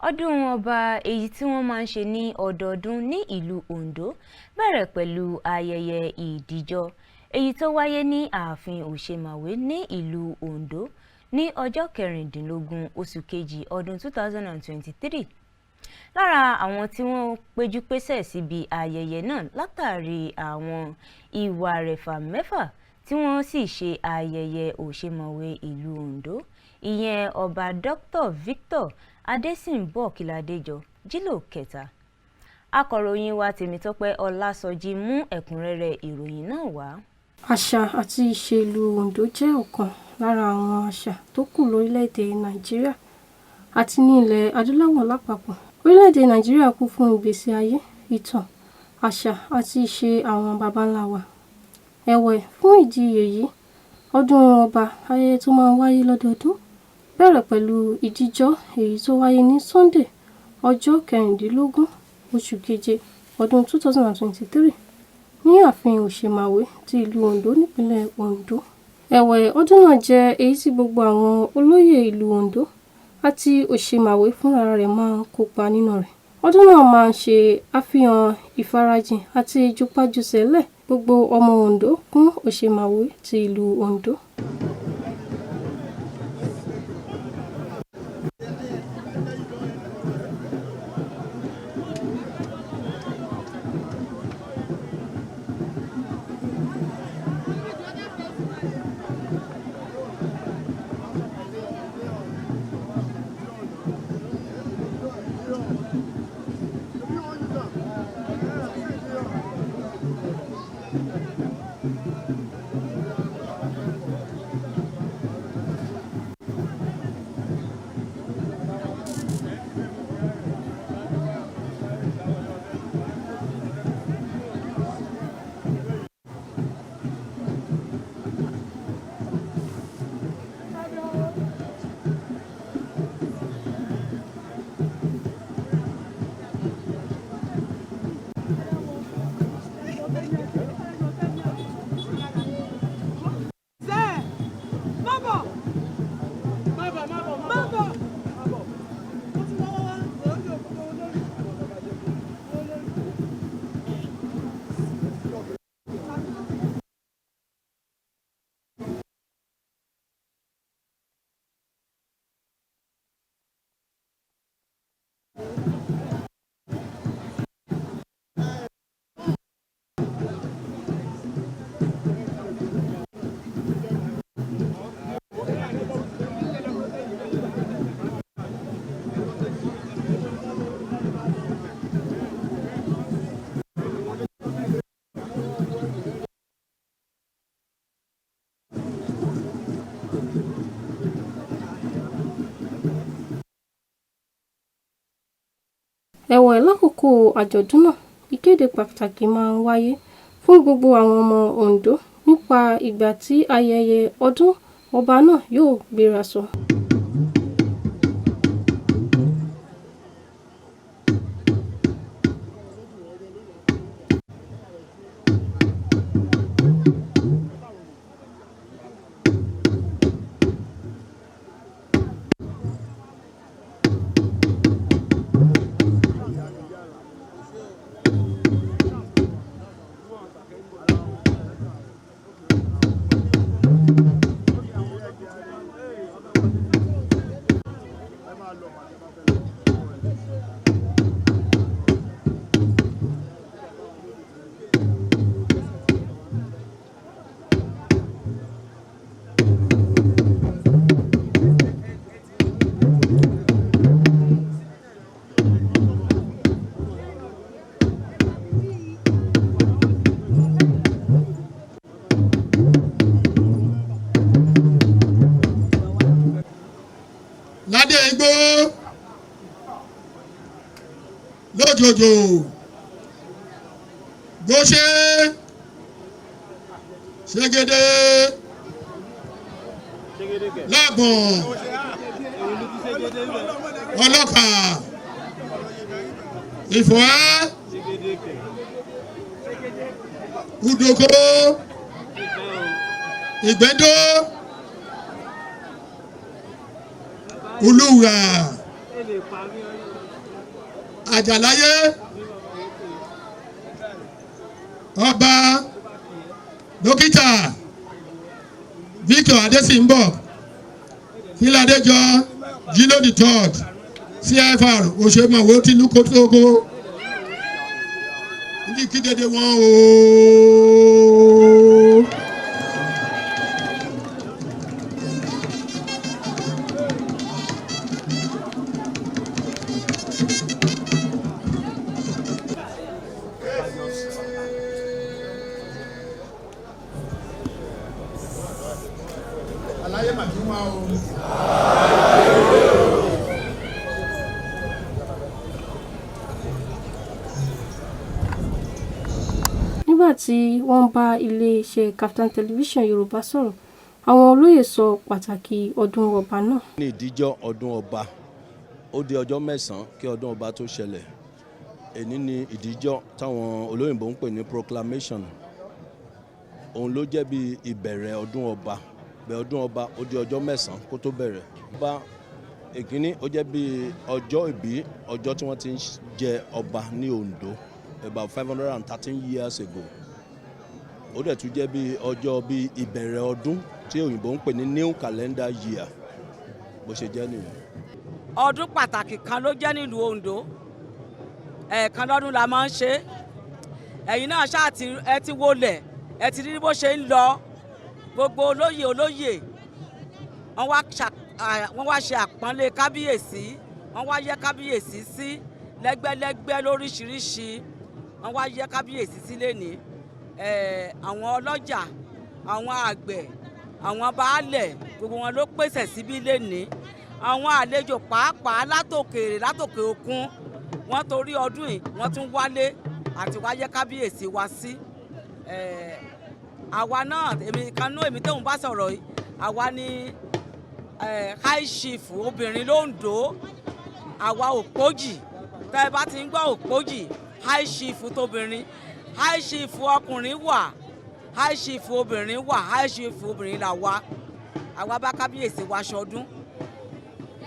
Ọdún ọba èyí tí wọ́n máa ń ṣe ní ọdọọdún ní ìlú Ondo bẹ̀rẹ̀ pẹ̀lú ayẹyẹ Ìdíjo èyí tó wáyé ní Aafin Osemawe ní ìlú Ondo ní ọjọ́ Kerindinlogun oṣù kejì ọdún 2023. Lára àwọn tí wọ́n péjú pésẹ̀ síbi ayẹyẹ náà látàrí àwọn ìwà rẹ̀fà mẹ́fà tí wọ́n sì ṣe ayẹyẹ Osemawe ìlú Ondo, ìyẹn ọba Dr. Victor Adésìnbọ̀ Kíládéjọ Jílò kẹta. Akọ̀ròyìn wa Tèmítọ́pẹ́ Ọlásọjí mú ẹ̀kúnrẹ́rẹ́ ìròyìn náà wá. Àṣà àti ìṣe ìlú Ondo jẹ́ ọ̀kan lára àwọn àṣà tó kù lórílẹ̀‐èdè Nàìjíríà àti ní ilẹ̀ adúláwọ̀ lápapọ̀. Orílẹ̀‐èdè Nàìjíríà kún fún ìgbésí ayé, ìtàn, àṣà àti ìṣe àwọn baba ńlá wa. Ẹ̀wẹ̀, fún ìdí èyí, ọdún ọba, ayẹyẹ tó máa ń wáyé lọ́dọọdún, bẹ̀rẹ̀ pẹ̀lú Ìdíjo èyí tó wáyé ní Sunday, ọjọ́ Kerindinlogun oṣù Keje ọdún 2023 ní Aafin Osemawe ti ìlú Ondo nípínlẹ̀ Ondo. Ẹ̀wẹ̀, ọdún náà jẹ́ èyí tí gbogbo àwọn olóyè ìlú Ondo àti Osemawe fúnra rẹ̀ máa ń kópa nínú rẹ̀. Ọdún náà máa ń ṣe àfihàn ìfarajìn àti ìjùpájùsẹ̀lẹ̀ gbogbo ọmọ Ondo fún Osemawe ti ìlú Ondo. Ẹ̀wẹ̀, lákòókò àjọ̀dún náà, ìkéde pàtàkì máa ń wáyé fún gbogbo àwọn ọmọ Ondo nípa ìgbà tí ayẹyẹ ọdún ọba náà yóò gbérasọ. Lojo Goshe Segede Lagbon Ọlọ́kà Ìfọ̀á Udoko Ìgbẹ́dó Olúwa Àjàláyé ọba dókítà Victor Adéṣínbọ̀ Kíládéjọ Jílò the third CFR Osemawe tìlú Kótógó ní kí dédé wọn o. Àlàyé màdúmá o. Nígbà tí wọ́n bá ilé-iṣẹ́ Kaftan Television Yorùbá sọ̀rọ̀, àwọn olóyè sọ pàtàkì ọdún ọba náà. Ní Ìdíjọ ọdún ọba, ó di ọjọ́ 9 kí ọdún ọba tó ṣẹlẹ̀. Èní ni Ìdíjọ táwọn olóyìnbó ń pè ní proclamation. Òun ló jẹ́ bí ìbẹ̀rẹ̀ ọdún ọba. Bẹ̀ ọdún ọba ó di ọjọ́ 9 kó tó bẹ̀rẹ̀. Ọba èkíní ó jẹ́ bí ọjọ́ ìbí ọjọ́ tí wọ́n ti ń jẹ ọba ní Ondo about 513 years ago. Ó dẹ̀ tún jẹ́ bí ọjọ́ bí ìbẹ̀rẹ̀ ọdún tí òyìnbó ń pè ní new calendar year. Bó ṣe jẹ́ nìyẹn. Ọdún pàtàkì kan ló jẹ́ nílùú Ondo. Ẹ̀ẹ̀kan lọ́dún la máa ń ṣe. Ẹ̀yin náà ṣáà ẹ ti wọlẹ̀, ẹ ti rí bó ṣe ń lọ. Gbogbo olóyè wọ́n wá ṣe àpọ́nlé kábíyèsí, wọ́n wá yẹ kábíyèsí sí lẹ́gbẹ́lẹ́gbẹ́ lóríṣiríṣi, wọ́n wá yẹ kábíyèsí sí lénìí. Àwọn ọlọ́jà, àwọn àgbẹ̀, àwọn baálẹ̀ gbogbo wọn ló pèsè síbí lénìí. Àwọn àlejò pàápàá látòkè òkun wọ́n torí ọdún yìí wọ́n tún wálé àti wá yẹ kábíyèsí wá sí. Àwa náà èmi tóun bá sọ̀rọ̀ yìí, àwa ni high chief obìnrin l'Ondo, àwa òpójì. Tẹ́ ẹ bá ti ń gbọ́ òpójì, high chief tóbìnrin, high chief ọkùnrin wà, high chief obìnrin wà, high chief obìnrin là wá. Àwa bá kábíyèsí wa ṣọdún.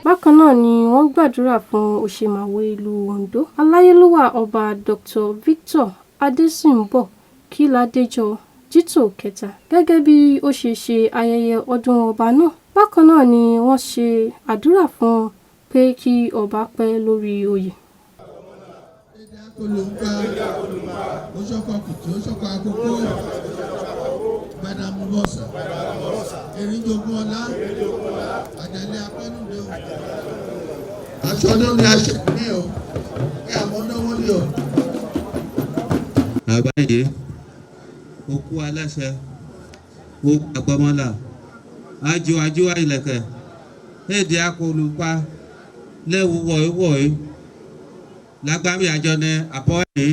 Bákan náà ni wọ́n gbàdúrà fún Osemawe ìlú Ondo, aláyélúwà ọba Dr. Victor Adéṣínbọ̀ Kíládéjọ Jítò kẹta, gẹ́gẹ́ bí ó ṣe ayẹyẹ ọdún ọba náà. Bákan náà ni wọ́n ṣe àdúrà fún pé kí ọba pẹ́ lórí oyè. Olùgbà oṣọ́kọ̀ kùtù oṣọ́kọ̀ àkókò gbadamu bọ̀sà erinjogun ọlá àjẹlẹ apẹnudẹ o. Aṣọ́dún ni a ṣe ní o kí àwọn náwó ní o. Àbáyé òkú aláṣẹ òkú àgbọmọlà àjò ìlẹ̀kẹ̀ èdè akọlùpá lẹ́wù wọ̀ọ́wọ̀ọ́ lágbàmì àjọ ní àbọ̀yé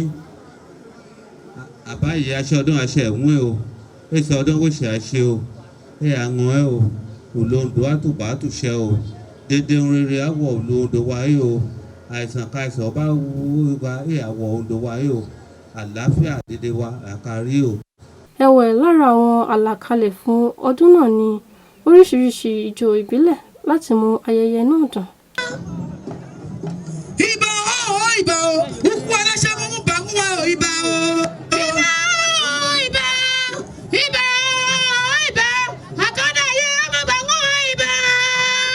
àbáyé aṣọ́dún àṣẹ ẹ̀wọ̀n o èsì ọdún kò ṣe àṣẹ o àwọn ẹ̀ o Olóńdó àtùbà àtùṣẹ o dédé rere àwọ̀ Olóńdó wáyé o àìsàn káìsàn ọba wúwo wa àwọ̀ Ondo wáyé o àlàáfíà dédé wa àkárí o. Ẹ̀wẹ̀ lára àwọn àlàkalẹ̀ fún ọdún náà ni oríṣiríṣi ijó ìbílẹ̀ láti mú ayẹyẹ náà dùn. Ìbà o, òkú aláṣẹ mú bàmú wa o, ìbà o. Ìbà, àkọ́dá ayé ọmọ bàmú wa, ìbà.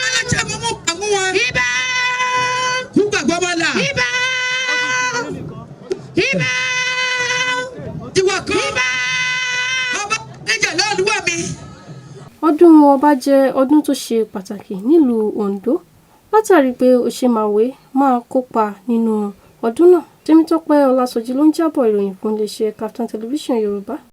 Aláṣẹ mú bàmú wa. Ìbà. Kú gbàgbọ́ bọ́lá. Ìbà. Tiwọ̀ kan. Ìbà. Ọba ẹ̀jẹ̀ lọ́ọ̀lùwà mi. Ọdún ọba jẹ́ ọdún tó ṣe pàtàkì nílùú Ondo látàrí pé Osemawe máa kópa nínú ọdún náà. Tèmítọ́pẹ́ Ọlásọjí ló ń jábọ̀ ìròyìn fún iléeṣẹ́ Kaftan Television Yorùbá.